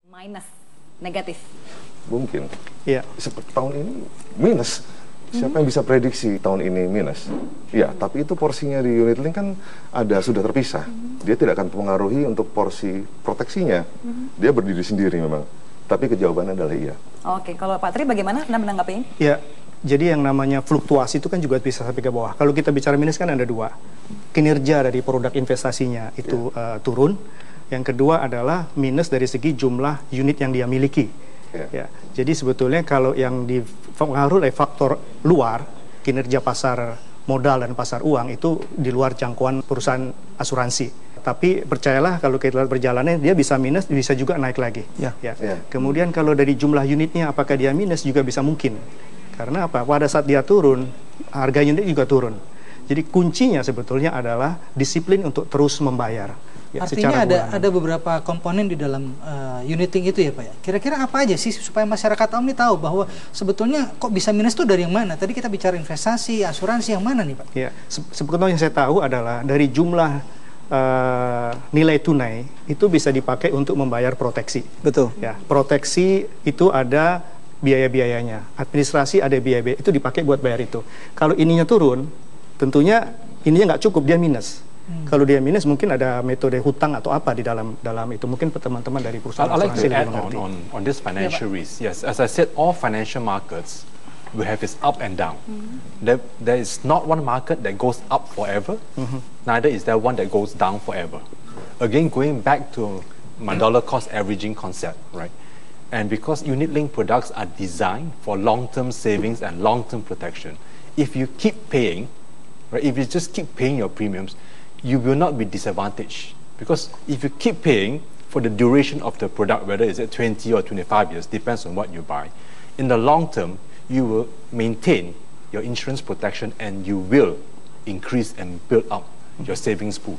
Minus, negatif. Mungkin. Iya. Seperti tahun ini minus. Siapa yang bisa prediksi tahun ini minus? Ya, tapi itu porsinya di unit link kan sudah terpisah. Dia tidak akan mempengaruhi untuk porsi proteksinya. Dia berdiri sendiri memang. Tapi kejawabannya adalah iya. Oke, kalau Pak Tri bagaimana Anda menanggapi ini? Ya, jadi yang namanya fluktuasi itu kan juga bisa sampai ke bawah. Kalau kita bicara minus kan ada dua. Kinerja dari produk investasinya itu turun. Yang kedua adalah minus dari segi jumlah unit yang dia miliki. Ya, jadi sebetulnya kalau yang dipengaruhi oleh faktor luar, kinerja pasar modal dan pasar uang itu di luar jangkauan perusahaan asuransi. Tapi percayalah kalau kita lihat perjalanannya dia bisa minus, bisa juga naik lagi. Kemudian kalau dari jumlah unitnya apakah dia minus juga bisa mungkin. Karena apa? Pada saat dia turun, harga unit juga turun. Jadi kuncinya sebetulnya adalah disiplin untuk terus membayar. Ya, artinya ada beberapa komponen di dalam unit link itu ya Pak ya. Kira-kira apa aja sih supaya masyarakat awam ini tahu bahwa sebetulnya kok bisa minus itu dari yang mana? Tadi kita bicara investasi, asuransi, yang mana nih Pak? Ya, sebetulnya yang saya tahu adalah dari jumlah nilai tunai itu bisa dipakai untuk membayar proteksi. Betul. Ya, proteksi itu ada biaya-biayanya, administrasi ada biaya-biaya itu dipakai buat bayar itu. Kalau ininya turun, tentunya ininya nggak cukup, dia minus. Kalau dia minus mungkin ada metode hutang atau apa di dalam itu, mungkin teman-teman dari perusahaan asuransi lebih mengerti. On this financial risk, yes, as I said, all financial markets will have its up and down. There is not one market that goes up forever, neither is there one that goes down forever. Again, going back to my dollar cost averaging concept, right? And because unit-linked products are designed for long-term savings and long-term protection, if you keep paying, right, if you just keep paying your premiums, you will not be disadvantaged, because if you keep paying for the duration of the product, whether it's at 20 or 25 years, depends on what you buy. In the long term, you will maintain your insurance protection and you will increase and build up your savings pool.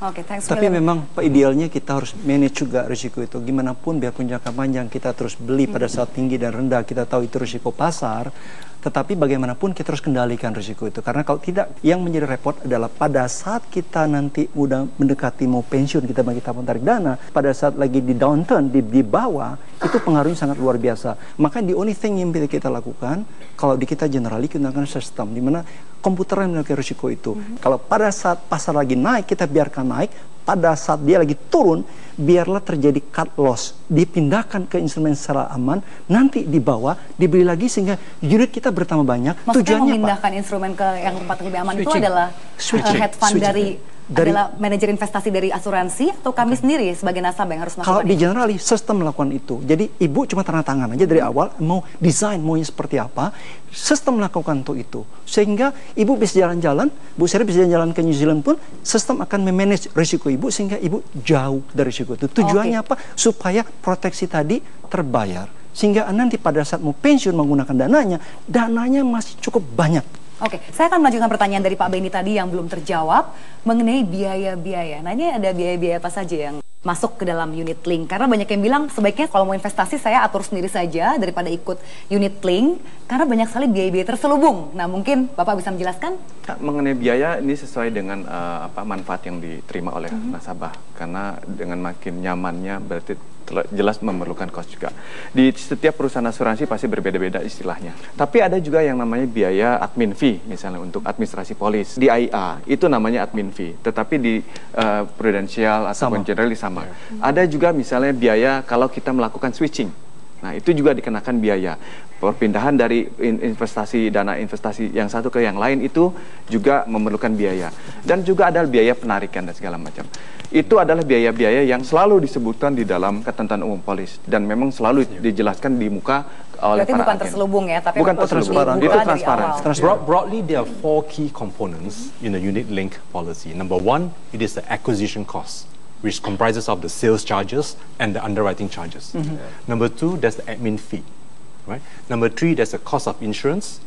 Oke, tapi memang idealnya kita harus manage juga risiko itu. Gimana pun biarpun jangka panjang kita terus beli pada saat tinggi dan rendah, kita tahu itu risiko pasar. Tetapi bagaimanapun kita harus kendalikan risiko itu. Karena kalau tidak, yang menjadi repot adalah pada saat kita nanti udah mendekati mau pensiun, kita bagi tabung tarik dana, pada saat lagi di downturn, di bawah, itu pengaruhnya sangat luar biasa. Maka the only thing yang bisa kita lakukan, kalau di kita generali, kita gunakan sistem, di mana komputer yang memiliki risiko itu. Kalau pada saat pasar lagi naik, kita biarkan naik. Pada saat dia lagi turun, biarlah terjadi cut loss, dipindahkan ke instrumen secara aman, nanti di bawah dibeli lagi sehingga unit kita bertambah banyak. Maksudnya tujuannya memindahkan instrumen ke yang tempat lebih aman itu adalah head fund dari adalah manajer investasi dari asuransi atau kami sendiri sebagai nasabah yang harus melakukan. Kalau di generali sistem melakukan itu. Jadi ibu cuma tanda tangan aja dari awal mau desain maunya seperti apa, sistem melakukan untuk itu. Sehingga ibu bisa jalan-jalan, Bu Seri bisa jalan-jalan ke New Zealand pun sistem akan memanage risiko ibu sehingga ibu jauh dari risiko itu. Tujuannya apa? Supaya proteksi tadi terbayar. Sehingga nanti pada saat mau pensiun menggunakan dananya masih cukup banyak. Oke, saya akan melanjutkan pertanyaan dari Pak Benny tadi yang belum terjawab mengenai biaya-biaya. Nah, ini ada biaya-biaya apa saja yang masuk ke dalam unit link? Karena banyak yang bilang sebaiknya kalau mau investasi saya atur sendiri saja daripada ikut unit link, karena banyak sekali biaya-biaya terselubung. Nah, mungkin Bapak bisa menjelaskan? Mengenai biaya, ini sesuai dengan manfaat yang diterima oleh nasabah. Karena dengan makin nyamannya berarti jelas memerlukan cost juga. Di setiap perusahaan asuransi pasti berbeda-beda istilahnya. Tapi ada juga yang namanya biaya admin fee, misalnya untuk administrasi polis. Di AIA itu namanya admin fee, tetapi di Prudential ataupun Generali sama. Ada juga misalnya biaya kalau kita melakukan switching. Nah, itu juga dikenakan biaya. Perpindahan dari dana investasi yang satu ke yang lain itu juga memerlukan biaya. Dan juga ada biaya penarikan dan segala macam. Itu adalah biaya-biaya yang selalu disebutkan di dalam ketentuan umum polis. Dan memang selalu dijelaskan di muka oleh berarti para bukan agen. terselubung ya, tapi bukan transparan. Itu transparan. Broadly, there are 4 key components in a unit link policy. Number 1, it is the acquisition cost, which comprises of the sales charges and the underwriting charges. Number 2, there's the admin fee, right? Number 3, there's the cost of insurance,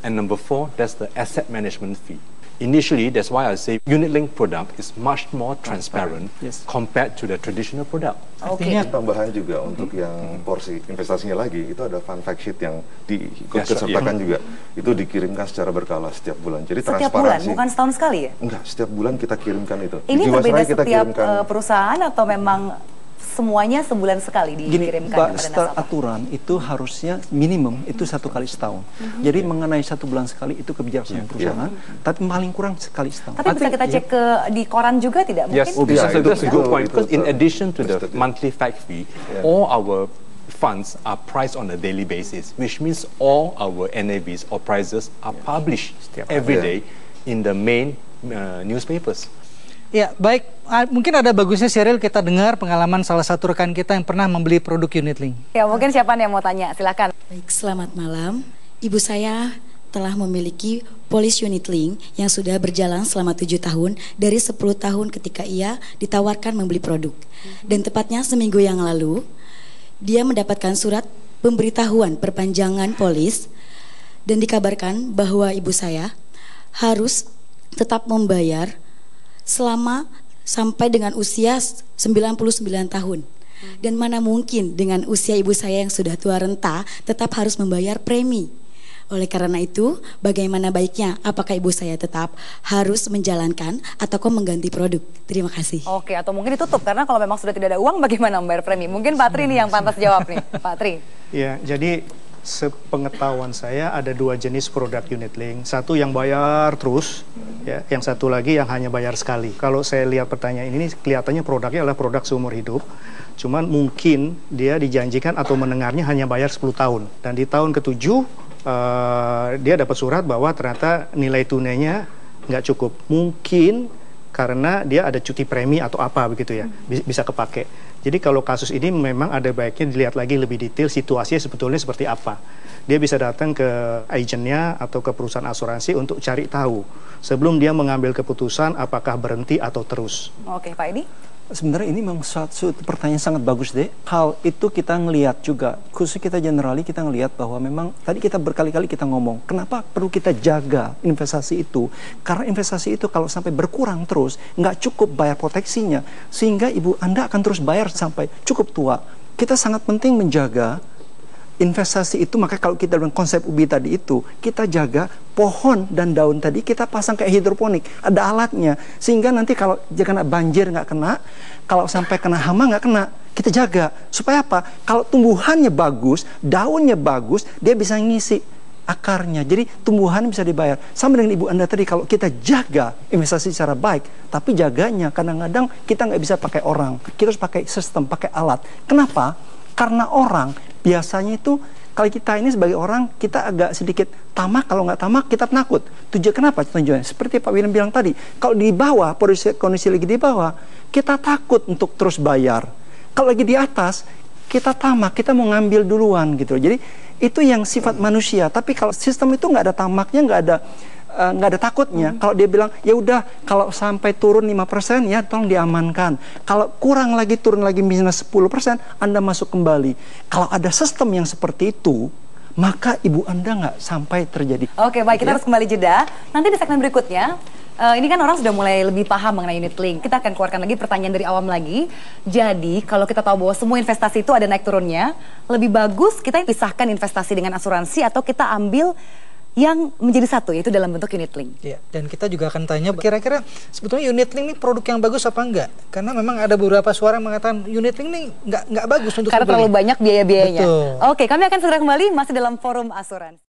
and number 4, there's the asset management fee. Initially, that's why I say unit-linked product is much more transparent compared to the traditional product. Artinya tambahan juga untuk yang porsi investasinya lagi, itu ada fun fact sheet yang diikutsertakan juga. Itu dikirimkan secara berkala setiap bulan. Jadi setiap transparansi. bulan, bukan setahun sekali ya? Enggak, setiap bulan kita kirimkan itu. Ini berbeda setiap perusahaan atau memang semuanya sebulan sekali dikirimkan kepada nasabah? Aturan itu harusnya minimum itu 1 kali setahun. Jadi mengenai 1 bulan sekali itu kebijaksanaan perusahaan, tapi paling kurang sekali setahun. Tapi bisa kita cek di koran juga tidak mungkin? Yes, itu that's a good point. betul. Because in addition to the monthly fact fee, all our funds are priced on a daily basis, which means all our NAVs or prices are published every day in the main newspapers. Ya, baik. Mungkin ada bagusnya Sheryl kita dengar pengalaman salah satu rekan kita yang pernah membeli produk Unitlink. Ya, mungkin siapa yang mau tanya? Silakan. Baik, selamat malam. Ibu saya telah memiliki polis Unitlink yang sudah berjalan selama 7 tahun dari 10 tahun ketika ia ditawarkan membeli produk. Dan tepatnya seminggu yang lalu, dia mendapatkan surat pemberitahuan perpanjangan polis dan dikabarkan bahwa ibu saya harus tetap membayar selama sampai dengan usia 99 tahun. Dan mana mungkin dengan usia ibu saya yang sudah tua renta tetap harus membayar premi. Oleh karena itu, bagaimana baiknya? Apakah ibu saya tetap harus menjalankan ataukah mengganti produk? Terima kasih. Oke, atau mungkin ditutup karena kalau memang sudah tidak ada uang bagaimana membayar premi? Mungkin Pak Tri nih yang pantas jawab nih, Pak Tri. Ya, jadi sepengetahuan saya ada 2 jenis produk Unitlink. Satu yang bayar terus, ya, yang satu lagi yang hanya bayar sekali. Kalau saya lihat pertanyaan ini, kelihatannya produknya adalah produk seumur hidup. Cuman mungkin dia dijanjikan atau mendengarnya hanya bayar 10 tahun. Dan di tahun ke-7, dia dapat surat bahwa ternyata nilai tunainya nggak cukup. Mungkin karena dia ada cuti premi atau apa begitu ya, bisa kepake. Jadi kalau kasus ini memang ada baiknya dilihat lagi lebih detail situasinya sebetulnya seperti apa. Dia bisa datang ke agennya atau ke perusahaan asuransi untuk cari tahu sebelum dia mengambil keputusan apakah berhenti atau terus. Oke, Pak Edi. Sebenarnya ini memang suatu pertanyaan sangat bagus deh. Hal itu kita ngelihat juga, khusus kita generali kita ngelihat bahwa memang tadi kita berkali-kali kita ngomong, kenapa perlu kita jaga investasi itu? Karena investasi itu kalau sampai berkurang terus, nggak cukup bayar proteksinya, sehingga ibu Anda akan terus bayar sampai cukup tua. Kita sangat penting menjaga investasi itu, maka kalau kita dengan konsep UBI tadi itu, kita jaga pohon dan daun tadi kita pasang kayak hidroponik, ada alatnya, sehingga nanti kalau kena banjir nggak kena, kalau sampai kena hama nggak kena, kita jaga. Supaya apa? Kalau tumbuhannya bagus, daunnya bagus, dia bisa ngisi akarnya, jadi tumbuhan bisa dibayar. Sama dengan ibu Anda tadi, kalau kita jaga investasi secara baik, tapi jaganya kadang-kadang kita nggak bisa pakai orang, kita harus pakai sistem, pakai alat. Kenapa? Karena orang biasanya itu, kalau kita ini sebagai orang, kita agak sedikit tamak, kalau nggak tamak kita penakut. Tujuan kenapa? Tujuannya seperti Pak William bilang tadi, kalau di bawah, kondisi lagi di bawah, kita takut untuk terus bayar. Kalau lagi di atas, kita tamak, kita mau ngambil duluan gitu. Jadi itu yang sifat manusia. Tapi kalau sistem itu nggak ada tamaknya, nggak ada takutnya. Kalau dia bilang, ya udah, kalau sampai turun 5% ya tolong diamankan. Kalau kurang lagi, turun lagi minus 10%, Anda masuk kembali. Kalau ada sistem yang seperti itu, maka ibu Anda nggak sampai terjadi. Oke, baik, kita harus kembali jeda. Nanti di segmen berikutnya, ini kan orang sudah mulai lebih paham mengenai Unitlink. Kita akan keluarkan lagi pertanyaan dari awam lagi. Jadi, kalau kita tahu bahwa semua investasi itu ada naik turunnya, lebih bagus kita pisahkan investasi dengan asuransi atau kita ambil yang menjadi satu, yaitu dalam bentuk Unitlink. Ya, dan kita juga akan tanya kira-kira sebetulnya Unitlink ini produk yang bagus apa enggak? Karena memang ada beberapa suara yang mengatakan Unitlink ini enggak bagus untuk karena terlalu banyak biaya-biayanya. Betul. Oke, kami akan segera kembali masih dalam Forum Asuransi.